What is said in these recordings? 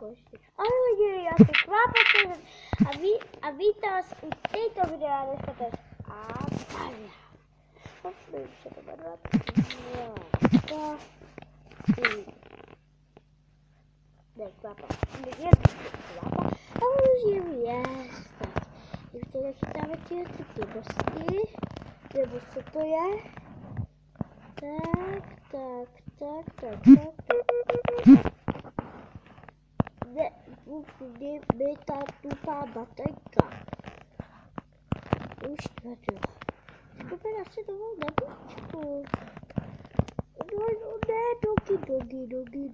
koši. Ahoj lidi, já jsem Kvápa a vítám vás u této videa, dneska to je Apalia. Počkej, co to má 2, 3, ne, Kvápa, je Kvápa a můžeme jíst. Když to nechytáme ty blbosti, nebo co to je? Tak. Ne, by ta tupá baterka. Už tvrdila. Skupina si dovolil nebíčku. No ne, dogi.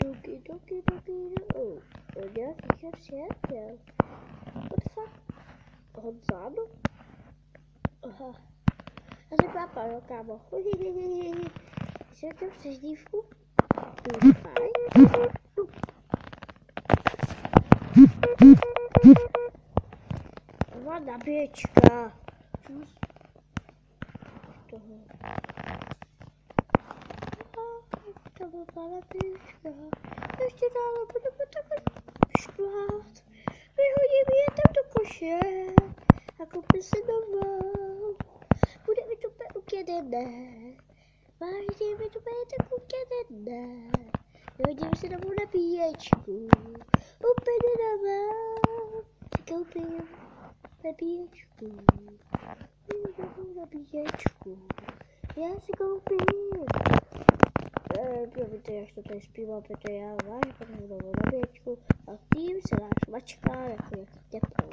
Nějaký je přijetel. What Honzáno? Aha. A se Kvápa, jo, kámo. Jsi tam přeždívku? Fajn. Má nabíječka. Čus. Toho. To byla nabíječka. Ještě dále budeme takhle šplhat. Vyhodím je tam do koše. A koupím si novou. Bude mi to ukedené. Vážně mi to bude tak ukedené. Vyhodím si novou nabíječku. Úplně novou. Si koupím nabíječku. Já si koupím. Promiňte, jak to tady zpívám, protože já vážně potřebuji novou nabíječku a tím se náš mačka jako je teplou.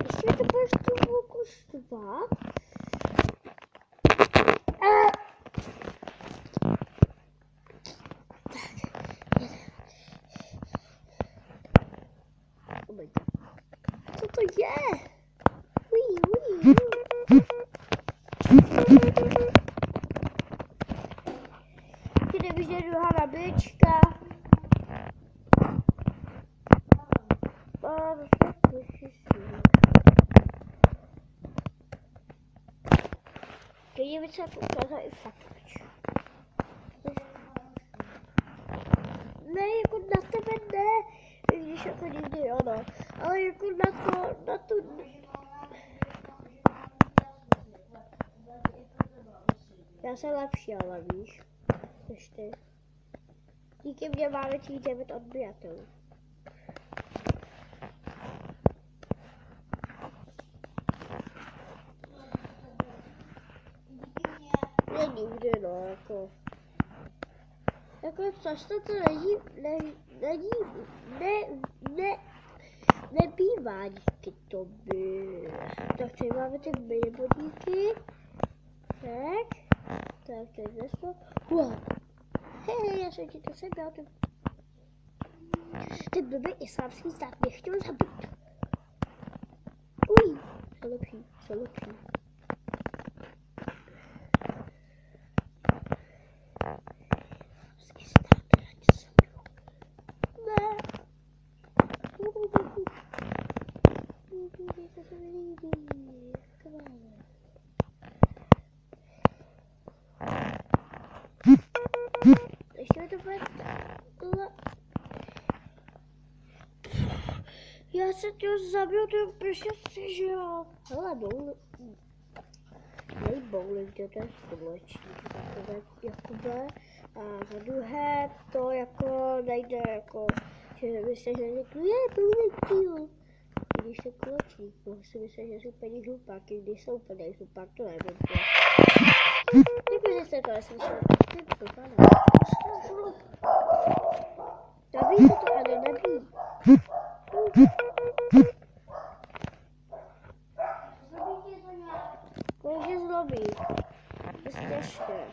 Ještě mi to bude z toho kustovat. Co to je? Ty nevíš, že je druhá nabíječka. Když mi se to ukázal i faktač. Ne, jako na tebe ne. Když jako nikdy ano. Ale jako na tu... Já jsem lepší, ale víš. Než ty. Díky mně máme těch 9 odběratelů. Ne nikdy, no, jako... Jako často to nebývá díky tobě. Tak tady máme ty minibodíky. Tak to je zeslo. Wow. Hej, já jsem ti to sebral. Ten blbý islámský stát mě chtěl zabít. Uj, co lepší. Ještě to bude... Já se tě zabil, to je pršeci, že jo? Hele, bowling, to je společný. Jakube. A za druhé to jako nejde jako... Že myslíš, že řeknu, bowling deal. Když se kločí, si myslím, že jsou úplně hlupáky, když jsou úplně hlupák, to nevím. Děkuji, že jste to neslyšeli. Nabíjí se to, ale nabíjí. Může zlobí. To je těžké.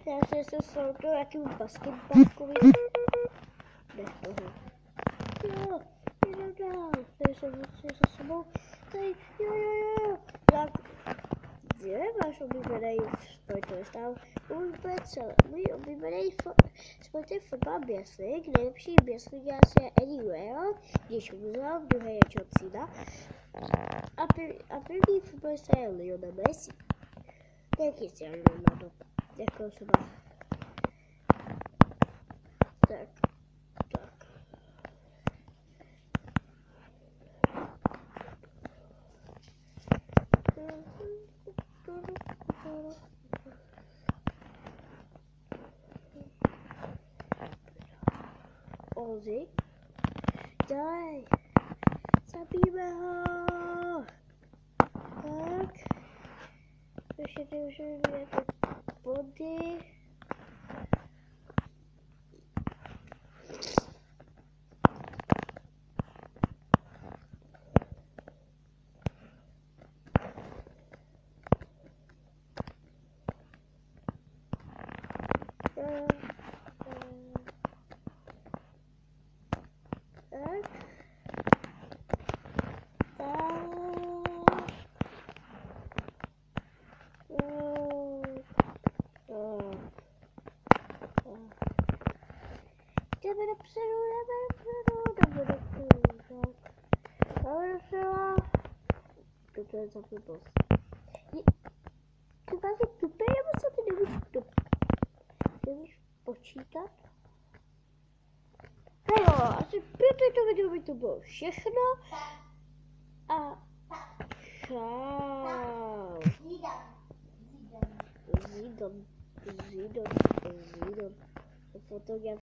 Já si se jsou to jakým basketbalkovým. Nech toho. Jo, jdem dál. Tady jsem za sebou. Tady, jo. Jak Kde máš oblíbený sportovec? Tam vůbec můj oblíbený sport je fotbal běslik. Nejlepší běslikář je Eddie Will, když umřel, druhý je John Cena. A první fotbalista je Lionel Messi. Taky si Ronaldo. Jako třeba. Tak. Ozzy. Daj. Zabijeme ho. Tak. Ještě ty už nějaké body. Jdeme dopředu. To je za blbost. Ty máš tupé, nebo co ty nemůžeš počítat? No jo, asi pro této video by to bylo všechno. A čau. Zidon. Fotograf.